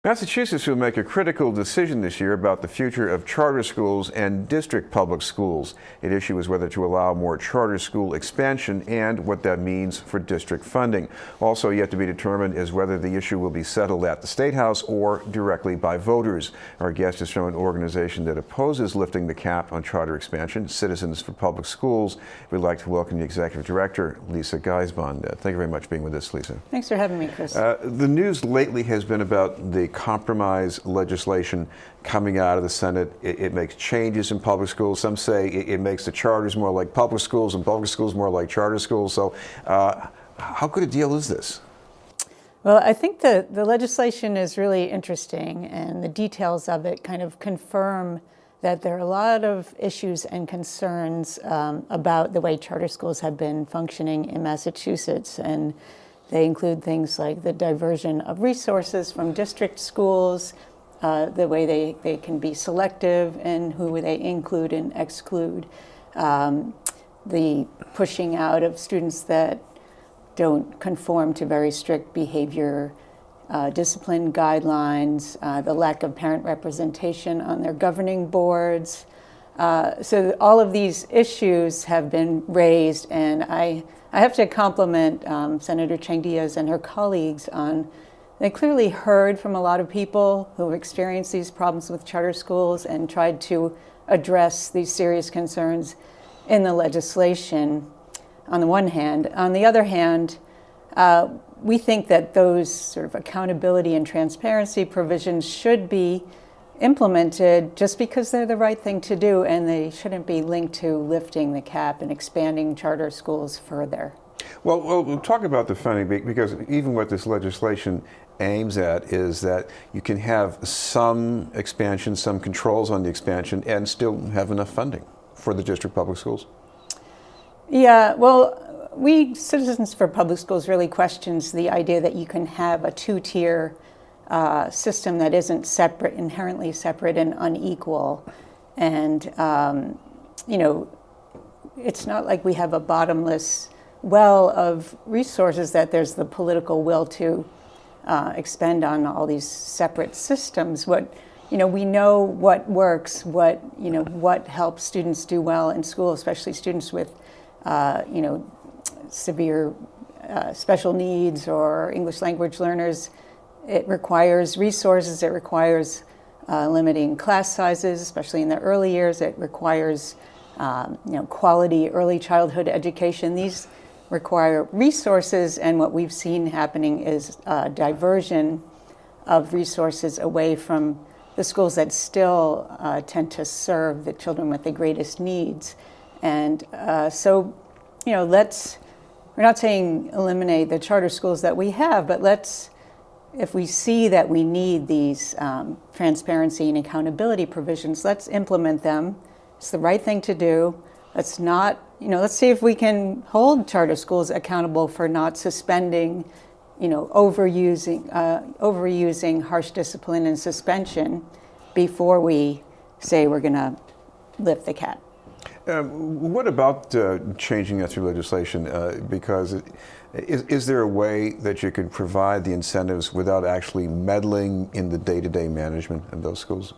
Massachusetts will make a critical decision this year about the future of charter schools and district public schools. At issue is whether to allow more charter school expansion and what that means for district funding. Also yet to be determined is whether the issue will be settled at the State House or directly by voters. Our guest is from an organization that opposes lifting the cap on charter expansion, Citizens for Public Schools. We'd like to welcome the Executive Director, Lisa Guisbond. Thank you very much for being with us, Lisa. Thanks for having me, Chris. The news lately has been about the compromise legislation coming out of the Senate. It makes changes in public schools. Some say it makes the charters more like public schools and public schools more like charter schools. So how good a deal is this? Well, I think the legislation is really interesting, and the details of it kind of confirm that there are a lot of issues and concerns about the way charter schools have been functioning in Massachusetts. And they include things like the diversion of resources from district schools, the way they can be selective in who they include and exclude, the pushing out of students that don't conform to very strict behavior discipline guidelines, the lack of parent representation on their governing boards. So all of these issues have been raised, and I have to compliment Senator Cheng Diaz and her colleagues on, they clearly heard from a lot of people who have experienced these problems with charter schools and tried to address these serious concerns in the legislation on the one hand. On the other hand, we think that those sort of accountability and transparency provisions should be implemented just because they're the right thing to do, and they shouldn't be linked to lifting the cap and expanding charter schools further. Well, we'll talk about the funding, because even what this legislation aims at is that you can have some expansion, some controls on the expansion, and still have enough funding for the district public schools. Yeah, well, we, Citizens for Public Schools, really questions the idea that you can have a two-tier system that isn't separate, inherently separate and unequal. And, it's not like we have a bottomless well of resources that there's the political will to expend on all these separate systems. We know what works, what helps students do well in school, especially students with, severe special needs or English language learners. It requires resources. It requires limiting class sizes, especially in the early years. It requires, quality early childhood education. These require resources, and what we've seen happening is diversion of resources away from the schools that still tend to serve the children with the greatest needs. And we're not saying eliminate the charter schools that we have, but if we see that we need these transparency and accountability provisions, let's implement them. It's the right thing to do. Let's see if we can hold charter schools accountable for not suspending, overusing harsh discipline and suspension before we say we're going to lift the cap. What about changing that through legislation? Because is there a way that you could provide the incentives without actually meddling in the day-to-day management of those schools?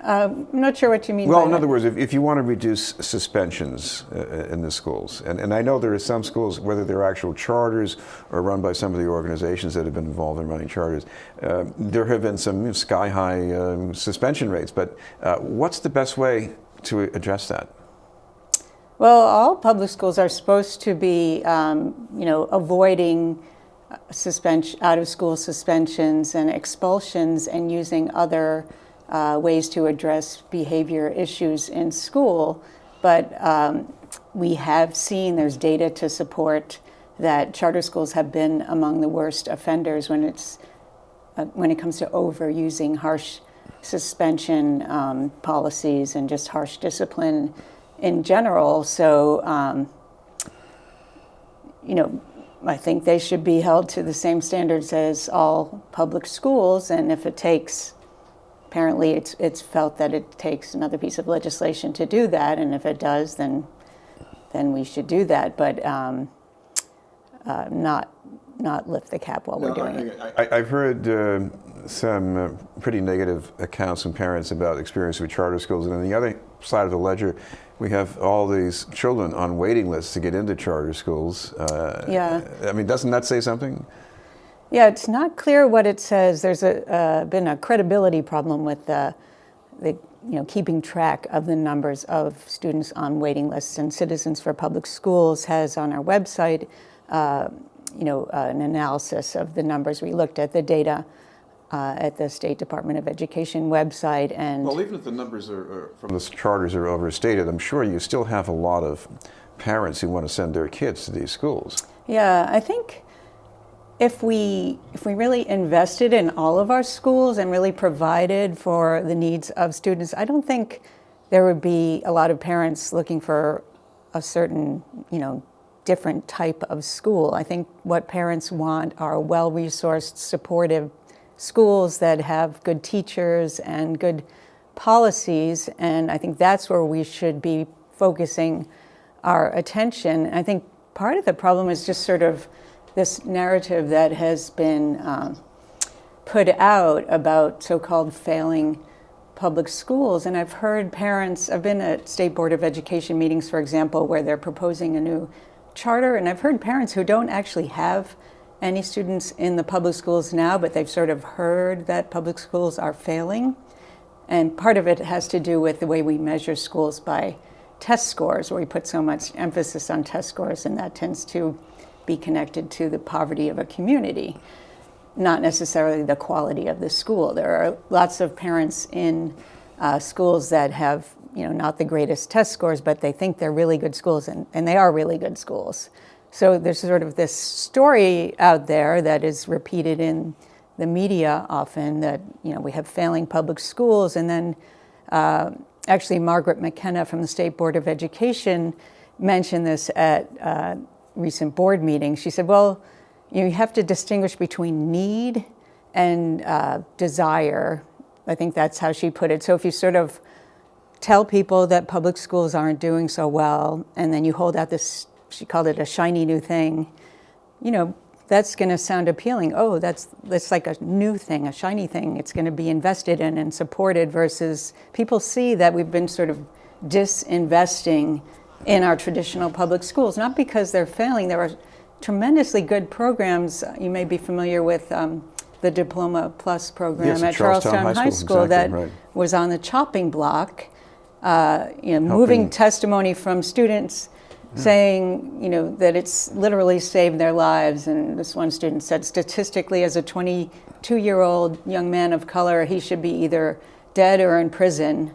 I'm not sure what you mean. Well, in other words, if you want to reduce suspensions in the schools, and I know there are some schools, whether they're actual charters or run by some of the organizations that have been involved in running charters, there have been some sky-high suspension rates. But what's the best way to address that? Well, all public schools are supposed to be, avoiding out-of-school suspensions and expulsions and using other ways to address behavior issues in school. But we have seen there's data to support that charter schools have been among the worst offenders when it comes to overusing harsh suspension policies and just harsh discipline in general. So, I think they should be held to the same standards as all public schools. And if it takes, apparently it's felt that it takes another piece of legislation to do that. And if it does, then we should do that. But not lift the cap while we're doing it. I've heard some pretty negative accounts from parents about experience with charter schools, and on the other side of the ledger, we have all these children on waiting lists to get into charter schools. Yeah. I mean, doesn't that say something? Yeah, it's not clear what it says. There's been a credibility problem with the keeping track of the numbers of students on waiting lists, and Citizens for Public Schools has on our website an analysis of the numbers. We looked at the data at the State Department of Education website, and well, even if the numbers from the charters are overstated, I'm sure you still have a lot of parents who want to send their kids to these schools. Yeah, I think if we really invested in all of our schools and really provided for the needs of students, I don't think there would be a lot of parents looking for a certain, different type of school. I think what parents want are well-resourced, supportive schools that have good teachers and good policies, and I think that's where we should be focusing our attention. I think part of the problem is just sort of this narrative that has been put out about so-called failing public schools. And I've heard parents, I've been at State Board of Education meetings, for example, where they're proposing a new charter, and I've heard parents who don't actually have any students in the public schools now, but they've sort of heard that public schools are failing. And part of it has to do with the way we measure schools by test scores, where we put so much emphasis on test scores, and that tends to be connected to the poverty of a community, not necessarily the quality of the school. There are lots of parents in schools that have not the greatest test scores, but they think they're really good schools, and they are really good schools. So there's sort of this story out there that is repeated in the media often that we have failing public schools, and then actually Margaret McKenna from the State Board of Education mentioned this at recent board meeting. She said, well, you have to distinguish between need and desire. I think that's how she put it. So if you sort of tell people that public schools aren't doing so well, and then you hold out this, she called it a shiny new thing, that's going to sound appealing. Oh, that's like a new thing, a shiny thing. It's going to be invested in and supported, versus people see that we've been sort of disinvesting in our traditional public schools, not because they're failing. There are tremendously good programs. You may be familiar with the Diploma Plus program at Charlestown High School, exactly, right. Was on the chopping block, moving testimony from students saying, that it's literally saved their lives. And this one student said, statistically, as a 22-year-old young man of color, he should be either dead or in prison.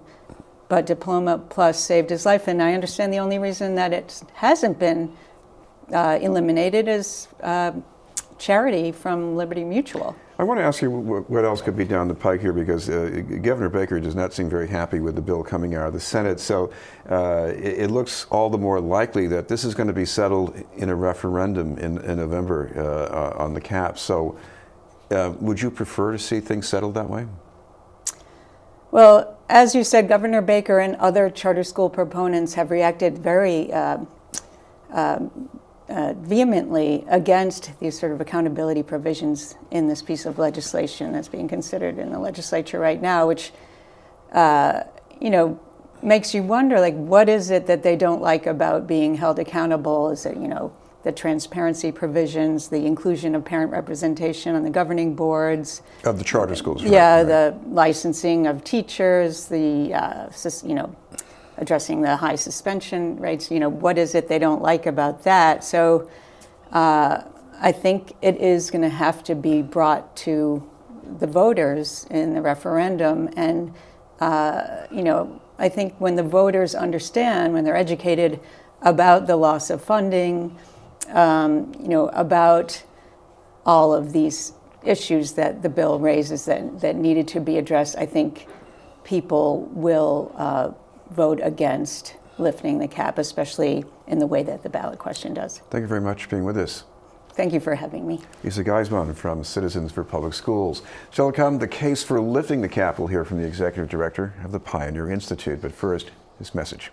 But Diploma Plus saved his life. And I understand the only reason that it hasn't been eliminated is charity from Liberty Mutual. I want to ask you what else could be down the pike here, because Governor Baker does not seem very happy with the bill coming out of the Senate. So it looks all the more likely that this is going to be settled in a referendum in November on the cap. So would you prefer to see things settled that way? Well, as you said, Governor Baker and other charter school proponents have reacted very vehemently against these sort of accountability provisions in this piece of legislation that's being considered in the legislature right now, which, makes you wonder, like, what is it that they don't like about being held accountable? Is it, the transparency provisions, the inclusion of parent representation on the governing boards? Of the charter schools, right? Yeah, right. The licensing of teachers, the, addressing the high suspension rates. What is it they don't like about that? So I think it is going to have to be brought to the voters in the referendum. And, I think when the voters understand, when they're educated about the loss of funding, about all of these issues that the bill raises that needed to be addressed, I think people will vote against lifting the cap, especially in the way that the ballot question does. Thank you very much for being with us. Thank you for having me. Lisa Guisbond from Citizens for Public Schools. Shall come the case for lifting the cap. We'll hear from the Executive Director of the Pioneer Institute. But first, this message.